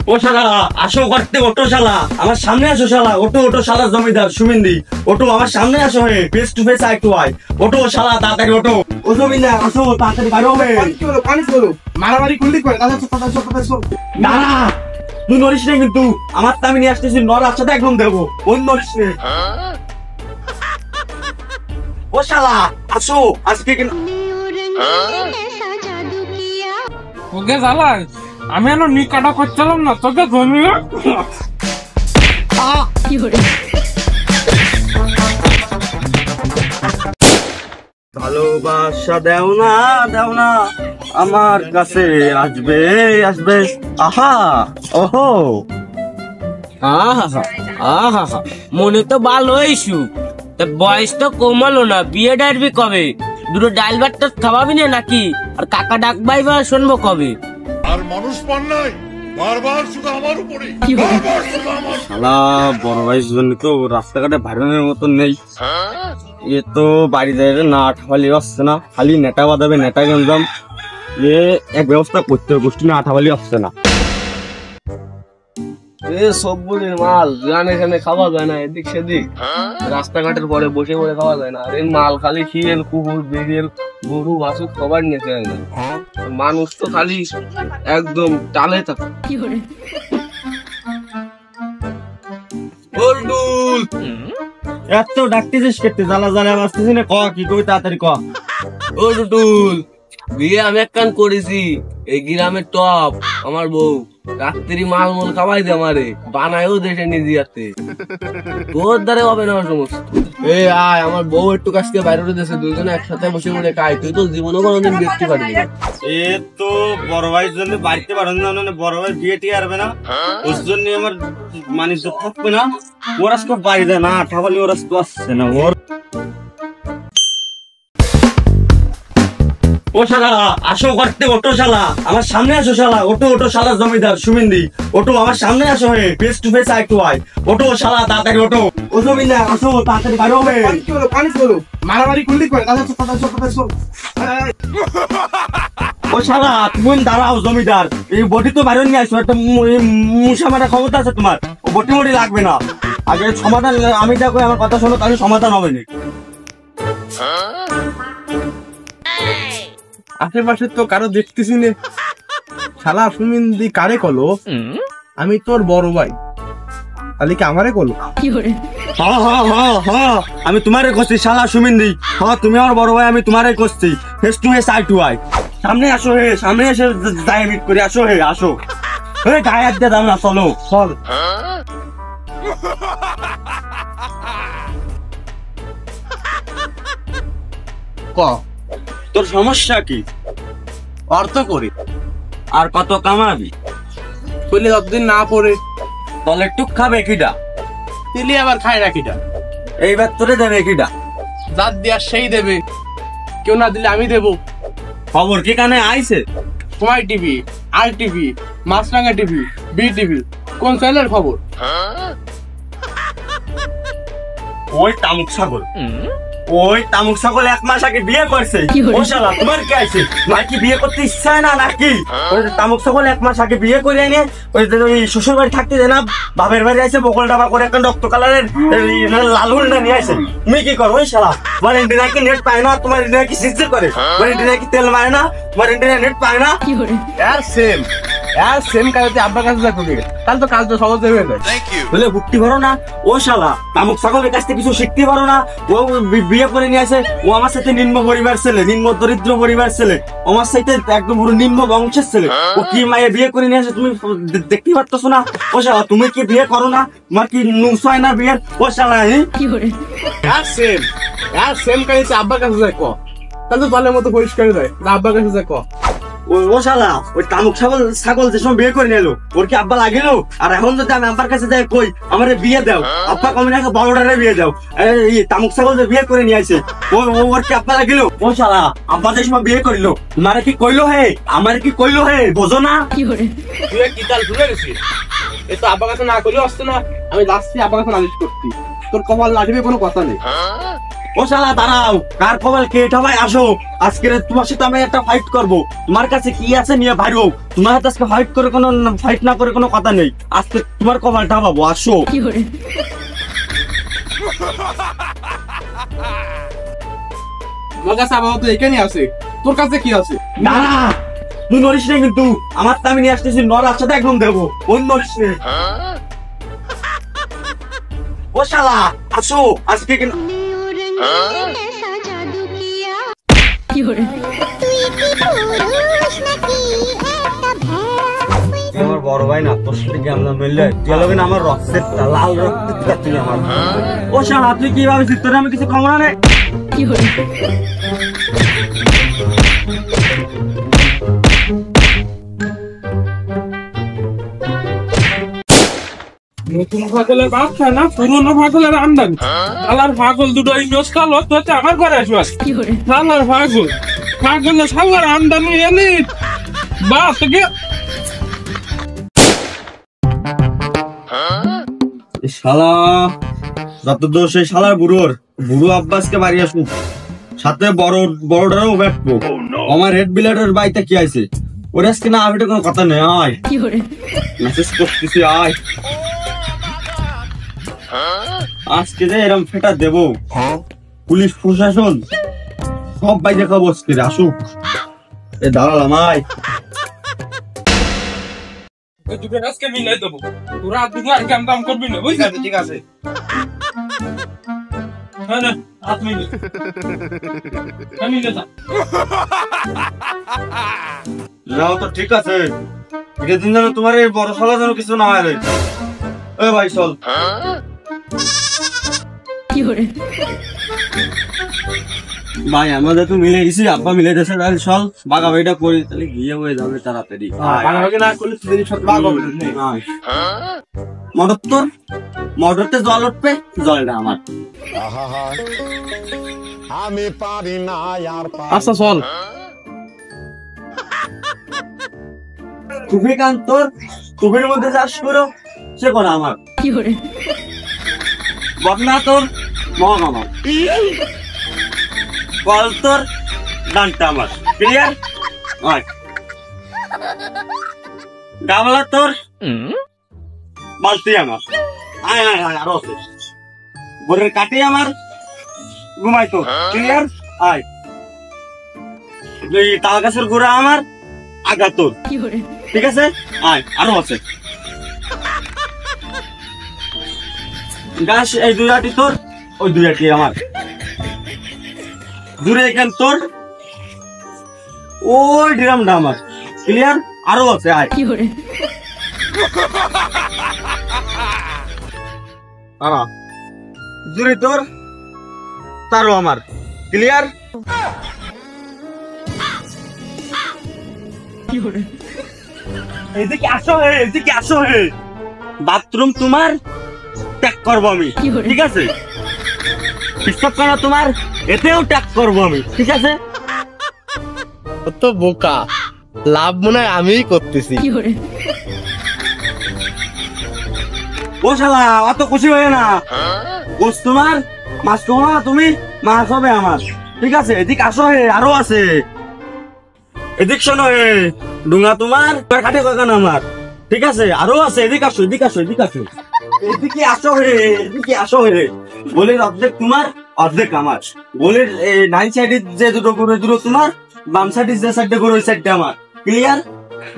ও শালা আসো করতে ওটো শালা আমার সামনে আসো শালা ওটো ওটো শালা জমিদার সুমিন্দি ওটো আমার সামনে আসো হে face to face eye to eye ওটো শালা তাড়াতাড়ি ওটো ও জমিদার আসো তাড়াতাড়ি বাইরে হবে পানি চলো মারামারি করলি করে দাদা দাঁড়া তুই নড়িস না কিন্তু আমার তো আমি নিয়ে আসতেছি নড়ার সাথে একদম দেবো ওই নড়িস না ও শালা আসো আজকে কিন্তু ওকে জ্বালা আমি এনো নিকাটা করছিলাম না তোকে জমি ভালোবাসা দেও না আমার কাছে আসবে আসবে আহা ওহো আহা আহা মনে তো ভালোই সুখ তা বয়স তো কমালো না বিয়ে ডাকবি কবে দুটো ডাল ভাতটা খাওয়াবি না নাকি আর কাকা ডাকবাই বা শুনবো কবে আর মানুষ পান নাই বারবার শুধু আমার উপরে শালা বড় ভাইয়ের জন্য তো রাস্তাঘাটে ভাড়ানোর মতন নেই এ তো বাড়ি যাইলে না আঠাবালি আসছে না খালি নেটা বাঁধাবে নেটা গেঞ্জাম এ এক ব্যবস্থা করতে হবে গোষ্ঠী না আঠাবালি আসছে না সব বলির মাল গানে গানে খাওয়া যায় না এদিক সেদিক রাস্তাঘাটের পরে বসে বসে খাওয়া যায় না আরে মাল খালি শিয়াল কুকুর বেগেল গরু বাছুর সবার নিয়ে যায় না মানুষ তো খালি একদম টালে থাকে এত ডাকতেছিস কেটে জ্বালা জ্বালা বাঁচতেছি না ক কি কবি তাড়াতাড়ি ক ও টুটুল বিয়ে আমি এক কান করেছি এই গ্রামের টপ আমার বউ রাত্রি মাল মল খাওয়াই দে আমারে বানায়ও দেশে নিজে যাতে তোর দ্বারে হবে না সমস্ত এই আয় আমার বউ একটু কাছ থেকে বাইরে দেশে দুজনে একসাথে বসে বলে খাই তুই তো জীবনে কোনোদিন দেখতে পারবি না এ তো বড় ভাইয়ের জন্য বাড়িতে পাঠানো না মানে বড় ভাই বিয়ে টিয়ে আসবে না ওর জন্য আমার মানে থাকবে না ওর আজকে বাড়ি দেয় না আঠাবালি ওর আজকে আসছে না ওর ও শালা আসো করতে ওটো শালা আমার সামনে আসো শালা ওটো ওটো শালা জমিদার সুমিন্দি ওটো আমার সামনে আসো হে face to face eye to eye ওটো শালা তাড়াতাড়ি ওটো ও জমিদার আসো তাড়াতাড়ি বাইরে হবে পানি চলো মারামারি করলি করে দাদা ও শালা তুমি দাঁড়াও জমিদার এই বটি তো বাইরে নিয়ে আসো একটা মুসা মারা ক্ষমতা আছে তোমার ও বটি মটি লাগবে না আগে সমাধান আমি যা কই আমার কথা শোনো তাহলে সমাধান হবে না আশেপাশে তো কারো দেখতেছি না শালা সুমিন্দি কারে কলো আমি তোর বড় ভাই তাহলে কি আমারে কলো আমি তোমারে করছি শালা সুমিন্দি হ্যাঁ তুমি আমার বড় ভাই আমি তোমারে করছি face to face eye to eye সামনে আসো হে সামনে এসে যাই মিট করে আসো হে আসো গায়ে হাত দিয়ে দাও না চলো চল ক তোর সমস্যা কি অর্থ করি আর কত কামাবি বললে যতদিন না পড়ে তাহলে টুক খাবে কিটা দিলি আবার খায় না কিটা এইবার তোরে দেবে কিটা যার দেওয়ার সেই দেবে কেউ না দিলে আমি দেবো খবর কি কানে আইছে সময় টিভি আর টিভি মাছরাঙ্গা টিভি বি টিভি কোন চ্যানেলের খবর ওই তামুক ছাগল ওই তামুক ছাগল 1 মাস আগে বিয়ে করছে ও শালা তোমার কি আছে ভাই কি বিয়ে করতে ইচ্ছা না নাকি ওই তামুক ছাগল 1 মাস আগে বিয়ে করে এনে ওই শ্বশুর বাড়ি থাকতে দেয় না বাপের বাড়ি আইছে বকল ডাবা করে একটা রক্ত কালারের লাল হুন্ডা নিয়ে আসে তুমি কি করো ওই শালা তোমার ইন্ডিয়া কি নেট পায় না তোমার ইন্ডিয়া কি সিস্টেম করে তোমার ইন্ডিয়া কি তেল মারে না তোমার ইন্ডিয়া নেট পায় না আর সেম কাজে আব্বার কাছে যা করি তাহলে তো কাজ তো সহজ হয়ে যায় বলে ভুক্তি ভরো না ও শালা তামুক ছাগলের কাছ থেকে কিছু শিখতে পারো না ও বিয়ে করে নিয়ে আসে ও আমার সাথে নিম্ন পরিবার ছেলে নিম্ন দরিদ্র পরিবার ছেলে আমার সাথে একদম পুরো নিম্ন বংশের ছেলে ও কি মায়ে বিয়ে করে নিয়ে আসে তুমি দেখতে পারতেছো না ও শালা তুমি কি বিয়ে করো না তোমার কি নুস হয় না বিয়ের ও শালা আর সেম কাজে আব্বার কাছে যায় ক তাহলে তো ভালো মতো পরিষ্কার যায় না আব্বার কাছে যায় ক ও শালা ওই তামুক ছাগল যে সময় বিয়ে করে নিল ওর কি আব্বা লাগিল আর এখন যদি আমি আব্বার কাছে যাই কই আমার বিয়ে দাও আব্বা কমে না বড়টারে বিয়ে দাও এই তামুক ছাগল যে বিয়ে করে নিয়ে আসে ওর কি আব্বা লাগিল ও শালা আব্বা যে সময় বিয়ে করিল তোমারে কি কইলো হে আমার কি কইলো হে বোঝো না তুই কি তাল ভুলে গেছিস এই তো আব্বার কাছে না করলেও আসছে না আমি যাচ্ছি আব্বার কাছে নালিশ করছি তোর কপাল লাগবে কোনো কথা নেই ও শালা দাঁড়াও, কার কপাল কে এটা ভাই, আসো আজকে তোমার সাথে আমি একটা ফাইট করব। তোমার কাছে কি আছে নিয়ে বাইরো, তোমার হাতে আজকে ফাইট না করে কোনো কথা নেই, আজকে তোমার কপালটা পাবো, আসো। আমার কাছে আপাতত এখানে আছে, তোর কাছে কি আছে? দাঁড়া, তুই নড়িস না কিন্তু, আমার তো আমি নিয়ে আসতেছি, নড়ার সাথে একদম দেবো, ওই নড়িস না। ও শালা আসো আজকে কিন্তু আমার বড় ভাই না, তোর সাথে কেমন মিললে তুই হলো কিনা আমার রক্তের লাল রক্তের তুই আমার। ও শালা তুই কি ভাবিস তোর আমি কিছু খাবো না রে? নতুন পাগলের বাচ্চা না, পুরনো পাগলের আমদানি। শালার পাগল দুটো ইংরেজ কালো হচ্ছে আমার ঘরে আসবে। শালার পাগলের শালার আমদানি এলি বাস থেকে। শালা যত দোষ এই শালার বুড়ো আব্বাসকে বাড়ি আসুক, সাথে বড়টারও ব্যাটবো। আমার রেড বিলাটের বাইতে কি আছে ওর আজকে না, আমি কোনো কথা নেই, আয় মেসেজ করতেছি, আয় আজকে যে এরম ফেটা দেবো, পুলিশ প্রশাসন সব বাইরে খাবো আজকে, আসুক। এ দাঁড়ালাম, আয় আজকে মিলাই দেবো, তোরা দুটো আর কাম দাম করবি না, বুঝলি? ঠিক আছে। হ্যাঁ না, হাত মিলে আমি নেতা। যাও তো ঠিক আছে, এটা দিন যেন তোমার এই বড় শালা যেন কিছু না হয় রে। এ ভাই চল, ভাই আমাদের তো মিলে গেছি, আব্বা মিলে গেছে, তাহলে চল বাঘা ভাইটা করি, তাহলে গিয়ে হয়ে যাবে তাড়াতাড়ি। বাগাবাগি না করলে তুই সাথে বাগ হবে না। মোটরতে জল উঠবে, জলটা আমার। আমি পারি না আর আচ্ছা চল। টুপি কান তোর, টুপির মধ্যে চাষ করো, সে করা আমার। বদনা তোর, মগ আমার। কল তোর, ডানটা আমার। ক্লিয়ার? গামলা তোর, বালতি আমার। আয় আয় আয়, আরো আছে। বোরের কাটি আমার, ঘুমাই তোর। ক্লিয়ার? আয়। তাল গাছের গোড়া আমার, আগা তোর। ঠিক আছে? আয়, আরো আছে। গাছ এই দুই আটি তোর, ওই দুই আটি আমার। দূরে এখান তোর, ওই ড্রামটা আমার। ক্লিয়ার? আরো আছে, আয়। দূরে তোর, তারও আমার। ক্লিয়ার? এদিকে আসো হে, এদিকে আসো হে। বাথরুম তোমার ট্যাগ করবো আমি, ঠিক আছে? পিসাব করা তোমার, এতেও ট্যাগ করবো আমি, ঠিক আছে? তো বোকা, লাভ মনে হয় আমিই করতেছি। ও শালা অত খুশি হয়ে না, গোস তোমার, মাছ তোমার, তুমি মাছ হবে আমার, ঠিক আছে? এদিক আসো হে, আরো আছে। এদিক শোনো হে, ডুঙা তোমার, কাঠে কাকান আমার, ঠিক আছে? আরো আছে, এদিক আসো, এদিক আসো, এদিক আসো, এদিকে আসো হে, এদিকে আসো হে। বলির অর্ধেক তোমার, অর্ধেক আমার। বলির নাইন সাইডের যে দুটো করে দুটো তোমার, বাম সাইডের যে সাইডটা করে ওই সাইডটা আমার। ক্লিয়ার?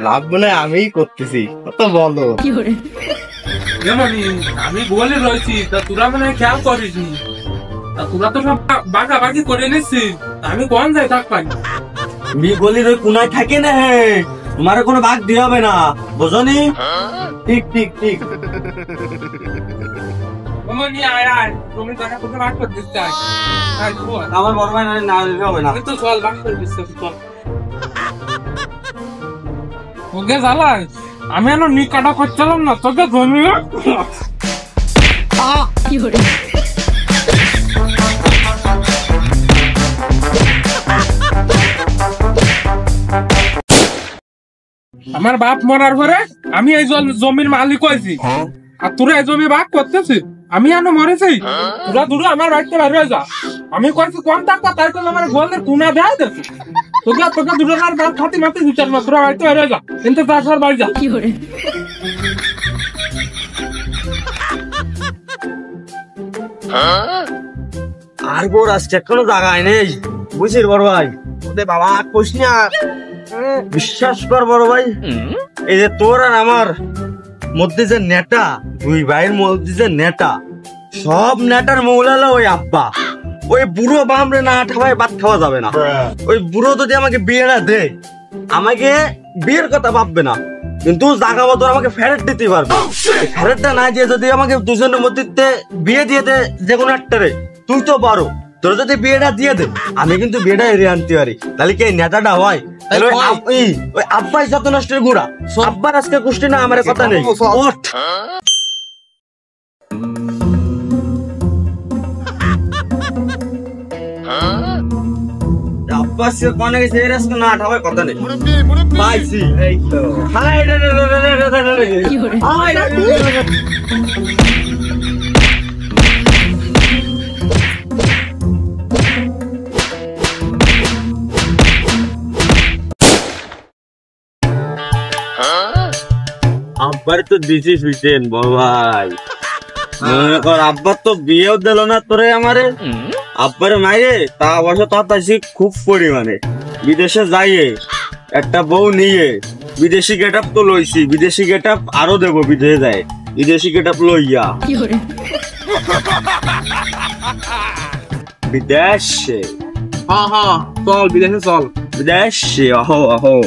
লাভ মনে হয় আমিই করতেছি, কত বলো। আমি বলে রয়েছি, তা তোরা মানে খেয়াল করিস নি, তা তোরা তো সব বাগাবাগি করে নিচ্ছিস, আমি কোন যাই থাক পাই। তুমি গলির ওই কোনায় থাকে না হে, তোমার কোনো ভাগ দিয়ে হবে না, বুঝনি? ঠিক ঠিক ঠিক। আয় আয়, তুমি টাকা কোথা ভাগ করে দিতে চাই? আমার বড় ভাই না দিলে হবে না। তো চল ভাগ করে দিচ্ছে, চল। ওকে জ্বালা, আমি এনো নি কাটা করছিলাম না, তোকে জমি আমার বাপ মরার পরে আমি এই জমির মালিক হয়েছি, আর তোরা এই জমি ভাগ করতেছিস। আমি এনে মরেছি, তোরা দুটো আমার বাড়িতে বাইরে হয়ে যা। আমি কয়েছি কোন টাকা, তাই করলে আমার গোয়ালের টুনা দেয় দেখো। তোকে দুটো আর বাদ খাতি মাতি দু চার মাস তোরা বাড়িতে বাইরে হয়ে যা, কিন্তু তার সার বাড়ি যা। আর বোর আসছে কোনো জায়গায় নেই, বুঝিস বড় ভাই। ওদের বাবা কোশ না, বিশ্বাস কর বড় ভাই, এই যে তোর আর আমার মধ্যে যে নেটা, দুই ভাইয়ের মধ্যে যে নেটা, সব নেটার মৌলালো ওই আব্বা। ওই বুড়ো বামরে না ঠাবাই ভাত খাওয়া যাবে না। ওই বুড়ো যদি আমাকে বিয়েটা দে, আমাকে বিয়ের কথা ভাববে না, কিন্তু জাগা মতো আমাকে ফেরত দিতে পারবে। ফেরতটা না দিয়ে যদি আমাকে দুজনের মধ্যে বিয়ে দিয়ে দে, যে কোনো একটারে, তুই তো পারো, তোর যদি বিয়েটা দিয়ে দে, আমি কিন্তু বিয়েটা এড়িয়ে আনতে পারি। তাহলে কি এই নেতাটা হয়? তাহলে ওই আব্বাই যত নষ্টের গুড়া, আব্বার আজকে কুষ্টি না, আমার কথা নেই। ওঠ। আব্বাস কোনে গেছে, এর আজকে না ঠাবাই কথা নেই। পাইছি এই তো। হাই রে রে রে রে রে রে রে। হাই রে রে রে রে। আব্বার তো দিছিস বিটেন বড় ভাই, মনে কর আব্বার তো বিয়েও দিল না তোরে আমারে। আব্বারে মাইরে তা অবশ্য তাতাছি খুব পরিমাণে, বিদেশে যাইয়ে একটা বউ নিয়ে বিদেশি গেট আপ তো লইছি, বিদেশি গেট আপ আরো দেবো বিদেশে যায়, বিদেশি গেট আপ লইয়া বিদেশে। হ্যাঁ চল বিদেশে চল। বিদেশে আহো আহো।